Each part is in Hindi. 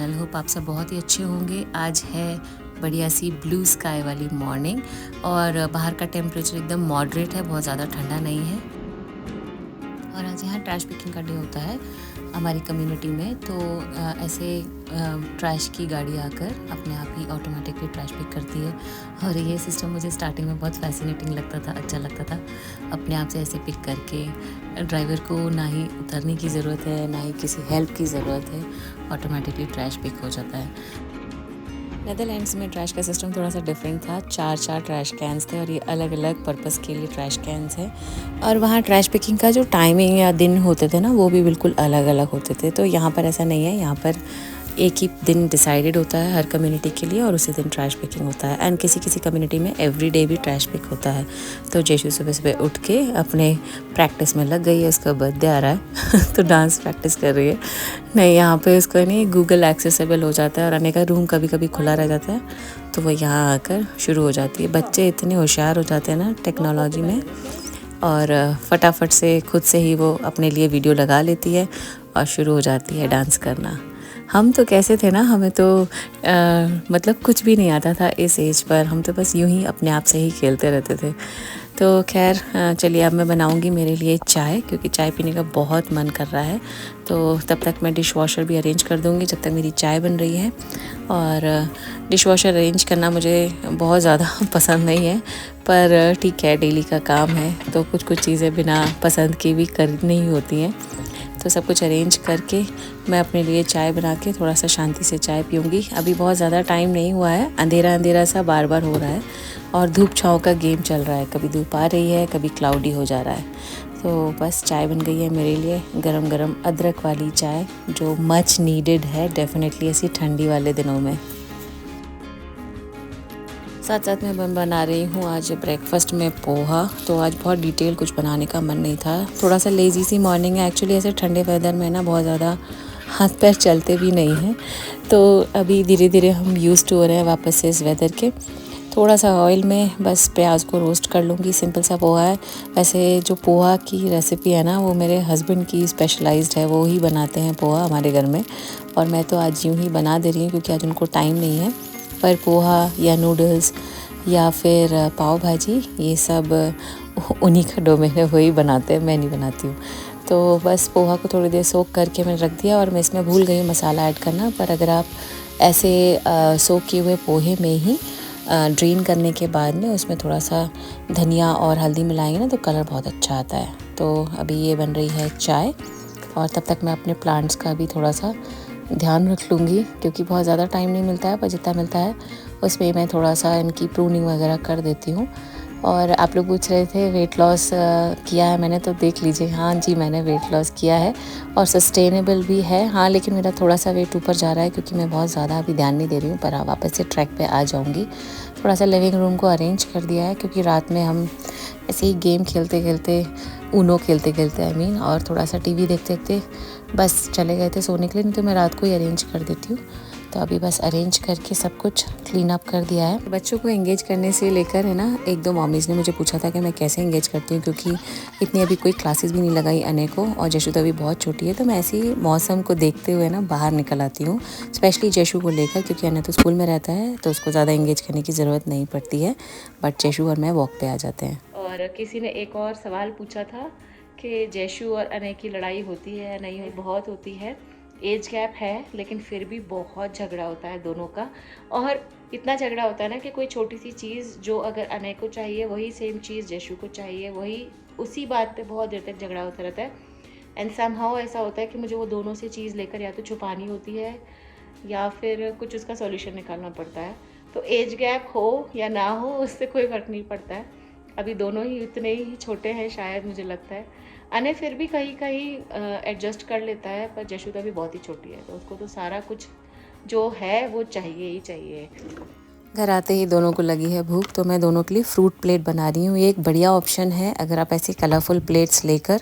चैनल। होप आप सब बहुत ही अच्छे होंगे। आज है बढ़िया सी ब्लू स्काई वाली मॉर्निंग और बाहर का टेम्परेचर एकदम मॉडरेट है, बहुत ज़्यादा ठंडा नहीं है। और आज यहाँ ट्रैश पिकिंग का डे होता है हमारी कम्युनिटी में। तो ऐसे ट्रैश की गाड़ी आकर अपने आप ही ऑटोमेटिकली ट्रैश पिक करती है। और ये सिस्टम मुझे स्टार्टिंग में बहुत फैसिनेटिंग लगता था, अच्छा लगता था। अपने आप से ऐसे पिक करके ड्राइवर को ना ही उतरने की ज़रूरत है, ना ही किसी हेल्प की ज़रूरत है, ऑटोमेटिकली ट्रैश पिक हो जाता है। नेदरलैंड्स में ट्रैश का सिस्टम थोड़ा सा डिफरेंट था। चार ट्रैश कैंस थे और ये अलग अलग पर्पस के लिए ट्रैश कैंस हैं। और वहाँ ट्रैश पिकिंग का जो टाइमिंग या दिन होते थे ना, वो भी बिल्कुल अलग अलग होते थे। तो यहाँ पर ऐसा नहीं है, यहाँ पर एक ही दिन डिसाइडेड होता है हर कम्युनिटी के लिए और उसी दिन ट्रैश पिकिंग होता है। एंड किसी किसी कम्युनिटी में एवरी डे भी ट्रैश पिक होता है। तो जैशु सुबह सुबह उठ के अपने प्रैक्टिस में लग गई है, उसका बर्थडे आ रहा है तो डांस प्रैक्टिस कर रही है। नहीं, यहाँ पे उसको नहीं गूगल एक्सेसिबल हो जाता है और आने का रूम कभी कभी खुला रह जाता है, तो वो यहाँ आकर शुरू हो जाती है। बच्चे इतने होशियार हो जाते हैं ना टेक्नोलॉजी में, और फटाफट से खुद से ही वो अपने लिए वीडियो लगा लेती है और शुरू हो जाती है डांस करना। हम तो कैसे थे ना, हमें तो मतलब कुछ भी नहीं आता था इस एज पर। हम तो बस यूं ही अपने आप से ही खेलते रहते थे। तो खैर चलिए, अब मैं बनाऊंगी मेरे लिए चाय, क्योंकि चाय पीने का बहुत मन कर रहा है। तो तब तक मैं डिश वॉशर भी अरेंज कर दूंगी जब तक मेरी चाय बन रही है। और डिश वॉशर अरेंज करना मुझे बहुत ज़्यादा पसंद नहीं है, पर ठीक है, डेली का काम है तो कुछ कुछ चीज़ें बिना पसंद की भी करनी ही होती हैं। तो सब कुछ अरेंज करके मैं अपने लिए चाय बना के थोड़ा सा शांति से चाय पीऊँगी। अभी बहुत ज़्यादा टाइम नहीं हुआ है, अंधेरा अंधेरा सा बार बार हो रहा है और धूप छाँव का गेम चल रहा है। कभी धूप आ रही है, कभी क्लाउडी हो जा रहा है। तो बस चाय बन गई है मेरे लिए, गरम गरम अदरक वाली चाय, जो मच नीडेड है डेफिनेटली ऐसी ठंडी वाले दिनों में। साथ साथ में बना रही हूँ आज ब्रेकफास्ट में पोहा। तो आज बहुत डिटेल कुछ बनाने का मन नहीं था, थोड़ा सा लेज़ी सी मॉर्निंग है एक्चुअली। ऐसे ठंडे वेदर में ना बहुत ज़्यादा हाथ पैर चलते भी नहीं हैं। तो अभी धीरे धीरे हम यूज़ टू हो रहे हैं वापस से इस वेदर के। थोड़ा सा ऑयल में बस प्याज को रोस्ट कर लूँगी, सिंपल सा पोहा है। वैसे जो पोहा की रेसिपी है ना, वो मेरे हस्बैंड की स्पेशलाइज्ड है, वो ही बनाते हैं पोहा हमारे घर में। और मैं तो आज यूँ ही बना दे रही हूँ क्योंकि आज उनको टाइम नहीं है। पर पोहा या नूडल्स या फिर पाव भाजी, ये सब उन्हीं का डोमेन है, वही बनाते हैं, मैं नहीं बनाती हूँ। तो बस पोहा को थोड़ी देर सोक करके मैंने रख दिया और मैं इसमें भूल गई हूँ मसाला ऐड करना। पर अगर आप ऐसे सोक किए हुए पोहे में ही ड्रेन करने के बाद में उसमें थोड़ा सा धनिया और हल्दी मिलाएंगे ना, तो कलर बहुत अच्छा आता है। तो अभी ये बन रही है चाय और तब तक मैं अपने प्लांट्स का भी थोड़ा सा ध्यान रख लूँगी, क्योंकि बहुत ज़्यादा टाइम नहीं मिलता है, पर जितना मिलता है उसमें मैं थोड़ा सा इनकी प्रूनिंग वगैरह कर देती हूँ। और आप लोग पूछ रहे थे वेट लॉस किया है मैंने, तो देख लीजिए, हाँ जी, मैंने वेट लॉस किया है और सस्टेनेबल भी है। हाँ, लेकिन मेरा थोड़ा सा वेट ऊपर जा रहा है क्योंकि मैं बहुत ज़्यादा अभी ध्यान नहीं दे रही हूँ, पर हाँ, वापस से ट्रैक पे आ जाऊँगी। थोड़ा सा लिविंग रूम को अरेंज कर दिया है क्योंकि रात में हम ऐसे ही गेम खेलते खेलते, ऊनो खेलते खेलते आई मीन, और थोड़ा सा टीवी देखते देखते बस चले गए थे सोने के लिए। नहीं तो मैं रात को ही अरेंज कर देती हूँ। तो अभी बस अरेंज करके सब कुछ क्लीन अप कर दिया है। बच्चों को एंगेज करने से लेकर है ना, एक दो मॉमीज़ ने मुझे पूछा था कि मैं कैसे एंगेज करती हूँ, क्योंकि इतनी अभी कोई क्लासेस भी नहीं लगाई अने को, और जशु तो अभी बहुत छोटी है। तो मैं ऐसे ही मौसम को देखते हुए ना बाहर निकल आती हूँ, स्पेशली जशु को लेकर, क्योंकि अने तो स्कूल में रहता है तो उसको ज़्यादा एंगेज करने की ज़रूरत नहीं पड़ती है। बट जशु और मैं वॉक पे आ जाते हैं। और किसी ने एक और सवाल पूछा था कि जशु और अने की लड़ाई होती है या नहीं? बहुत होती है। एज गैप है लेकिन फिर भी बहुत झगड़ा होता है दोनों का। और इतना झगड़ा होता है ना कि कोई छोटी सी चीज़ जो अगर अनय को चाहिए, वही सेम चीज़ जशु को चाहिए, वही उसी बात पे बहुत देर तक झगड़ा होता रहता है। एंड समहाउ ऐसा होता है कि मुझे वो दोनों से चीज़ लेकर या तो छुपानी होती है या फिर कुछ उसका सॉल्यूशन निकालना पड़ता है। तो एज गैप हो या ना हो, उससे कोई फ़र्क नहीं पड़ता है। अभी दोनों ही उतने ही छोटे हैं शायद, मुझे लगता है। अने फिर भी कहीं कहीं एडजस्ट कर लेता है, पर जशु तो अभी बहुत ही छोटी है, तो उसको तो सारा कुछ जो है वो चाहिए ही चाहिए। घर आते ही दोनों को लगी है भूख, तो मैं दोनों के लिए फ्रूट प्लेट बना रही हूँ। ये एक बढ़िया ऑप्शन है अगर आप ऐसे कलरफुल प्लेट्स लेकर,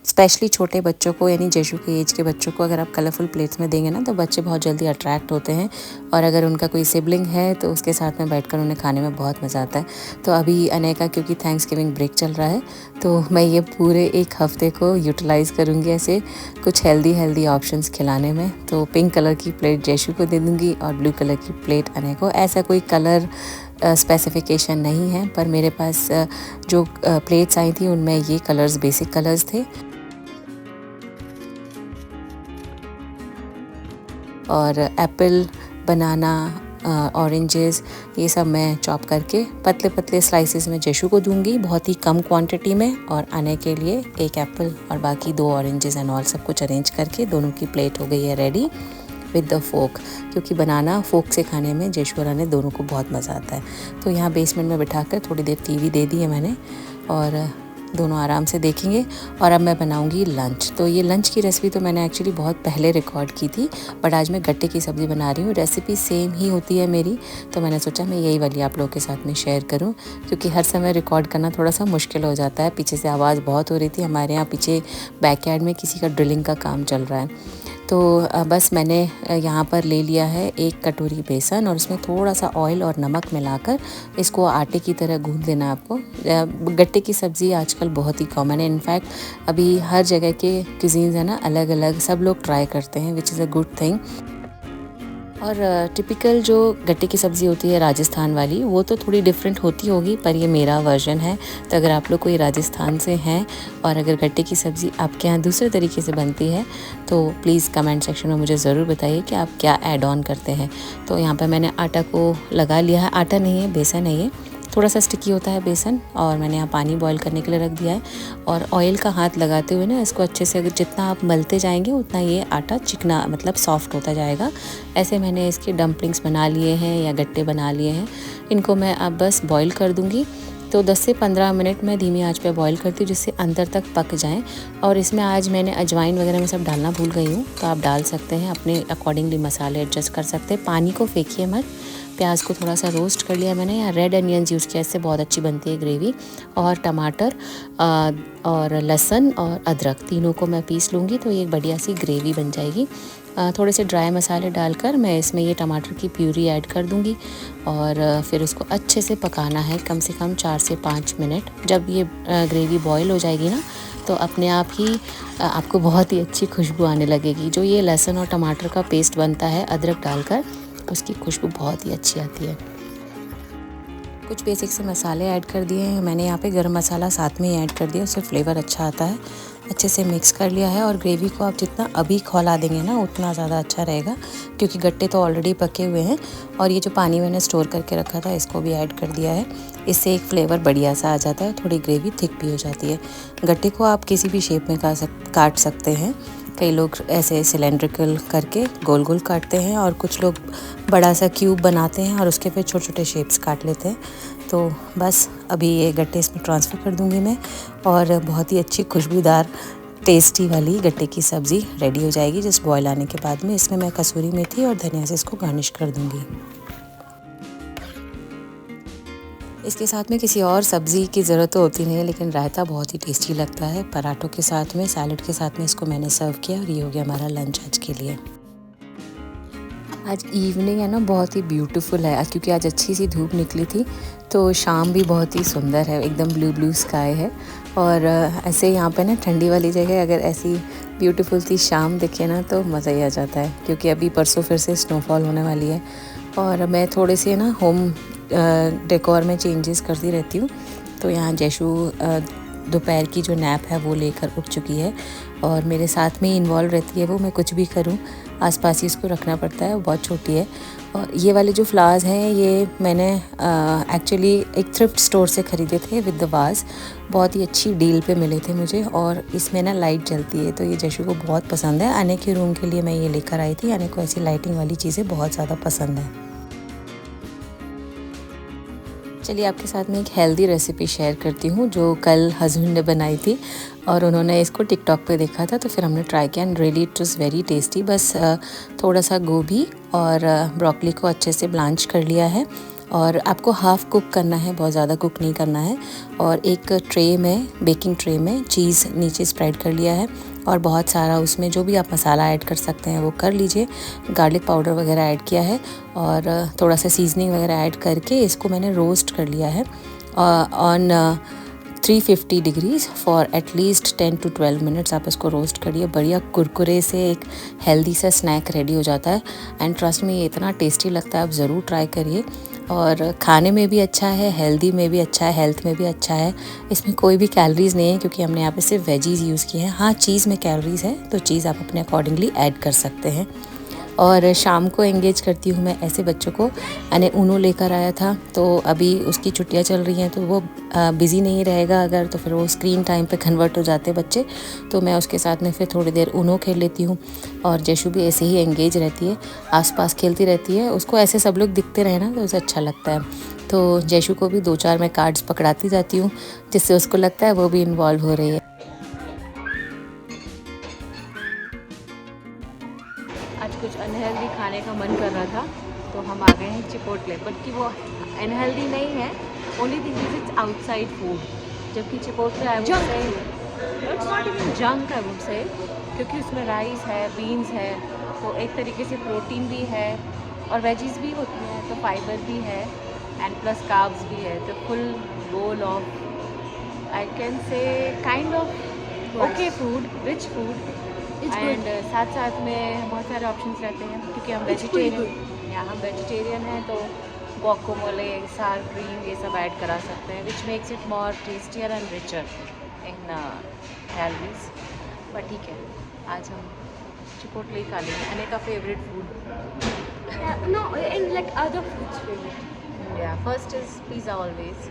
स्पेशली छोटे बच्चों को यानी जेशु के एज के बच्चों को अगर आप कलरफुल प्लेट्स में देंगे ना तो बच्चे बहुत जल्दी अट्रैक्ट होते हैं, और अगर उनका कोई सिबलिंग है तो उसके साथ में बैठकर उन्हें खाने में बहुत मज़ा आता है। तो अभी अनेका क्योंकि थैंक्सगिविंग ब्रेक चल रहा है, तो मैं ये पूरे एक हफ्ते को यूटिलाइज़ करूँगी ऐसे कुछ हेल्दी ऑप्शंस खिलाने में। तो पिंक कलर की प्लेट जेशु को दे दूँगी और ब्लू कलर की प्लेट अने को। ऐसा कोई कलर स्पेसिफिकेशन नहीं है, पर मेरे पास जो प्लेट्स आई थी उनमें ये कलर्स बेसिक कलर्स थे। और एप्पल, बनाना, ऑरेंजेस ये सब मैं चॉप करके पतले पतले स्लाइसेस में जेशु को दूंगी, बहुत ही कम क्वांटिटी में, और आने के लिए एक एप्पल और बाकी 2 ऑरेंजेस एंड ऑल सब कुछ अरेंज करके दोनों की प्लेट हो गई है रेडी विद द फोक, क्योंकि बनाना फोक से खाने में जेशु और आने दोनों को बहुत मज़ा आता है। तो यहाँ बेसमेंट में बिठाकर थोड़ी देर टीवी दे दी है मैंने, और दोनों आराम से देखेंगे। और अब मैं बनाऊंगी लंच। तो ये लंच की रेसिपी तो मैंने एक्चुअली बहुत पहले रिकॉर्ड की थी, बट आज मैं गट्टे की सब्ज़ी बना रही हूँ। रेसिपी सेम ही होती है मेरी, तो मैंने सोचा मैं यही वाली आप लोगों के साथ में शेयर करूँ, क्योंकि हर समय रिकॉर्ड करना थोड़ा सा मुश्किल हो जाता है। पीछे से आवाज़ बहुत हो रही थी, हमारे यहाँ पीछे बैकयार्ड में किसी का ड्रिलिंग का काम चल रहा है। तो बस मैंने यहाँ पर ले लिया है 1 कटोरी बेसन, और उसमें थोड़ा सा ऑयल और नमक मिलाकर इसको आटे की तरह गूंद लेना है आपको। गट्टे की सब्ज़ी आजकल बहुत ही कॉमन है, इनफैक्ट अभी हर जगह के क्यूजीन्स है ना अलग अलग, सब लोग ट्राई करते हैं, which is a good thing. और टिपिकल जो गट्टे की सब्ज़ी होती है राजस्थान वाली, वो तो थोड़ी डिफरेंट होती होगी, पर ये मेरा वर्जन है। तो अगर आप लोग कोई राजस्थान से हैं और अगर गट्टे की सब्ज़ी आपके यहाँ दूसरे तरीके से बनती है तो प्लीज़ कमेंट सेक्शन में मुझे ज़रूर बताइए कि आप क्या ऐड ऑन करते हैं। तो यहाँ पर मैंने आटा को लगा लिया है, आटा नहीं है बेसन है ये, थोड़ा सा स्टिकी होता है बेसन, और मैंने यहाँ पानी बॉईल करने के लिए रख दिया है। और ऑयल का हाथ लगाते हुए ना इसको अच्छे से, अगर जितना आप मलते जाएंगे उतना ये आटा चिकना मतलब सॉफ्ट होता जाएगा। ऐसे मैंने इसके डम्पलिंग्स बना लिए हैं या गट्टे बना लिए हैं। इनको मैं अब बस बॉईल कर दूँगी। तो 10 से 15 मिनट मैं धीमी आंच पे बॉईल करती हूँ, जिससे अंदर तक पक जाएं। और इसमें आज मैंने अजवाइन वगैरह में सब डालना भूल गई हूँ, तो आप डाल सकते हैं, अपने अकॉर्डिंगली मसाले एडजस्ट कर सकते हैं। पानी को फेंकिए मत। प्याज को थोड़ा सा रोस्ट कर लिया मैंने, या रेड अनियंस यूज़ किया, इससे बहुत अच्छी बनती है ग्रेवी। और टमाटर और लहसुन और अदरक तीनों को मैं पीस लूँगी, तो ये एक बढ़िया सी ग्रेवी बन जाएगी। थोड़े से ड्राई मसाले डालकर मैं इसमें ये टमाटर की प्यूरी ऐड कर दूँगी, और फिर उसको अच्छे से पकाना है कम से कम 4 से 5 मिनट। जब ये ग्रेवी बॉईल हो जाएगी ना, तो अपने आप ही आपको बहुत ही अच्छी खुशबू आने लगेगी। जो ये लहसुन और टमाटर का पेस्ट बनता है अदरक डालकर, उसकी खुशबू बहुत ही अच्छी आती है। कुछ बेसिक से मसाले ऐड कर दिए हैं मैंने, यहाँ पे गरम मसाला साथ में ही ऐड कर दिया, उससे फ्लेवर अच्छा आता है। अच्छे से मिक्स कर लिया है, और ग्रेवी को आप जितना अभी खौला देंगे ना उतना ज़्यादा अच्छा रहेगा, क्योंकि गट्टे तो ऑलरेडी पके हुए हैं। और ये जो पानी मैंने स्टोर करके रखा था इसको भी ऐड कर दिया है, इससे एक फ्लेवर बढ़िया सा आ जाता है, थोड़ी ग्रेवी थिक भी हो जाती है। गट्टे को आप किसी भी शेप में काट सकते हैं। कई लोग ऐसे सिलेंड्रिकल करके गोल गोल काटते हैं, और कुछ लोग बड़ा सा क्यूब बनाते हैं और उसके फिर छोटे छोटे शेप्स काट लेते हैं। तो बस अभी ये गट्टे इसमें ट्रांसफ़र कर दूंगी मैं, और बहुत ही अच्छी खुशबूदार टेस्टी वाली गट्टे की सब्ज़ी रेडी हो जाएगी जस्ट बॉयल आने के बाद में। इसमें मैं कसूरी मेथी और धनिया से इसको गार्निश कर दूंगी। इसके साथ में किसी और सब्ज़ी की ज़रूरत तो होती नहीं है, लेकिन रायता बहुत ही टेस्टी लगता है पराठों के साथ में, सैलड के साथ में इसको मैंने सर्व किया, और ये हो गया हमारा लंच आज के लिए। आज इवनिंग है ना बहुत ही ब्यूटीफुल है, क्योंकि आज अच्छी सी धूप निकली थी, तो शाम भी बहुत ही सुंदर है, एकदम ब्लू स्काई है। और ऐसे यहाँ पे ना ठंडी वाली जगह अगर ऐसी ब्यूटीफुल सी शाम दिखे ना तो मज़ा ही आ जाता है, क्योंकि अभी परसों फिर से स्नोफॉल होने वाली है। और मैं थोड़े से ना होम डेकोर में चेंजेस करती रहती हूँ। तो यहाँ जेशु दोपहर की जो नैप है वो लेकर उठ चुकी है, और मेरे साथ में ही इन्वॉल्व रहती है वो। मैं कुछ भी करूँ आसपास ही इसको रखना पड़ता है, वो बहुत छोटी है। और ये वाले जो फ्लावर्स हैं ये मैंने एक्चुअली एक थ्रिफ्ट स्टोर से ख़रीदे थे विद द वाज, बहुत ही अच्छी डील पे मिले थे मुझे। और इसमें ना लाइट जलती है, तो ये जेशु को बहुत पसंद है। आने के रूम के लिए मैं ये लेकर आई थी, आने को ऐसी लाइटिंग वाली चीज़ें बहुत ज़्यादा पसंद है। चलिए आपके साथ में एक हेल्दी रेसिपी शेयर करती हूँ, जो कल हस्बैंड ने बनाई थी, और उन्होंने इसको टिकटॉक पे देखा था, तो फिर हमने ट्राई किया, and really it was very tasty. बस थोड़ा सा गोभी और ब्रोकली को अच्छे से ब्लांच कर लिया है, और आपको हाफ़ कुक करना है, बहुत ज़्यादा कुक नहीं करना है। और एक ट्रे में, बेकिंग ट्रे में चीज़ नीचे स्प्रेड कर लिया है और बहुत सारा उसमें जो भी आप मसाला ऐड कर सकते हैं वो कर लीजिए। गार्लिक पाउडर वगैरह ऐड किया है और थोड़ा सा सीजनिंग वगैरह ऐड करके इसको मैंने रोस्ट कर लिया है on 350 degrees for at least 10 to 12 minutes. आप इसको रोस्ट करिए, बढ़िया कुरकुरे से एक हेल्दी सा स्नैक रेडी हो जाता है। एंड ट्रस्ट में ये इतना टेस्टी लगता है, आप ज़रूर ट्राई करिए। और खाने में भी अच्छा है, हेल्दी में भी अच्छा है, हेल्थ में भी अच्छा है। इसमें कोई भी कैलोरीज़ नहीं है क्योंकि हमने यहाँ पे सिर्फ वेजीज़ यूज़ किए हैं। हाँ, चीज़ में कैलोरीज़ है तो चीज़ आप अपने अकॉर्डिंगली ऐड कर सकते हैं। और शाम को एंगेज करती हूँ मैं ऐसे बच्चों को। मैंने ऊनो लेकर आया था तो अभी उसकी छुट्टियाँ चल रही हैं तो वो बिज़ी नहीं रहेगा अगर, तो फिर वो स्क्रीन टाइम पे कन्वर्ट हो जाते बच्चे। तो मैं उसके साथ में फिर थोड़ी देर ऊनो खेल लेती हूँ। और जैशु भी ऐसे ही एंगेज रहती है, आसपास खेलती रहती है। उसको ऐसे सब लोग दिखते रहे ना तो उसे अच्छा लगता है। तो जैशु को भी 2-4 मैं कार्ड्स पकड़ाती जाती हूँ जिससे उसको लगता है वो भी इन्वॉल्व हो रही है। आज कुछ अनहेल्दी खाने का मन कर रहा था तो हम आ गए हैं चिपोटले, बट कि वो अनहेल्दी नहीं है, only thing is it's outside food. जबकि Chipotle I would say it's not even junk I would say, क्योंकि उसमें राइस है, बीन्स है, तो एक तरीके से प्रोटीन भी है और वेजीज भी होती हैं तो फाइबर भी है एंड प्लस कार्ब्स भी है। तो full bowl of I can say kind of okay food, rich food. And साथ साथ में बहुत सारे ऑप्शंस रहते हैं क्योंकि हम वेजिटेरियन या हम वेजिटेरियन हैं तो गुआकामोले, सार क्रीम ये सब ऐड करा सकते हैं, which makes it more tastier and richer in calories. But ठीक है, आज हम चिपोटले खा लेंगे। अने का favourite food No, and like other foods favorite. या first is pizza always,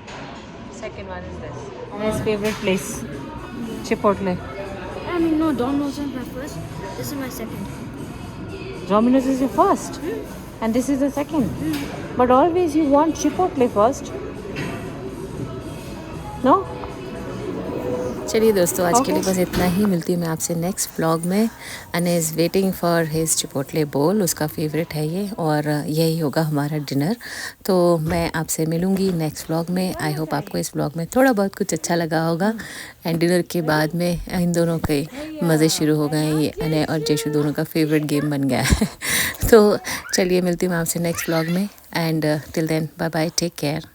second one is this. His favorite place Chipotle. No, Domino's is my first. This is my second. Domino's is your first, and this is the second. But always you want Chipotle first. No? चलिए दोस्तों, आज के लिए बस इतना ही। मिलती हूँ मैं आपसे नेक्स्ट व्लॉग में। अने is waiting for his chipotle बोल, उसका फेवरेट है ये और यही होगा हमारा डिनर। तो मैं आपसे मिलूँगी नेक्स्ट व्लॉग में। आई होप आपको इस व्लॉग में थोड़ा बहुत कुछ अच्छा लगा होगा। एंड डिनर के बाद में इन दोनों के मज़े शुरू हो गए हैं। ये अने और जैशु दोनों का फेवरेट गेम बन गया है। तो चलिए मिलती हूँ मैं आपसे नेक्स्ट व्लॉग में। And till then bye bye, take care.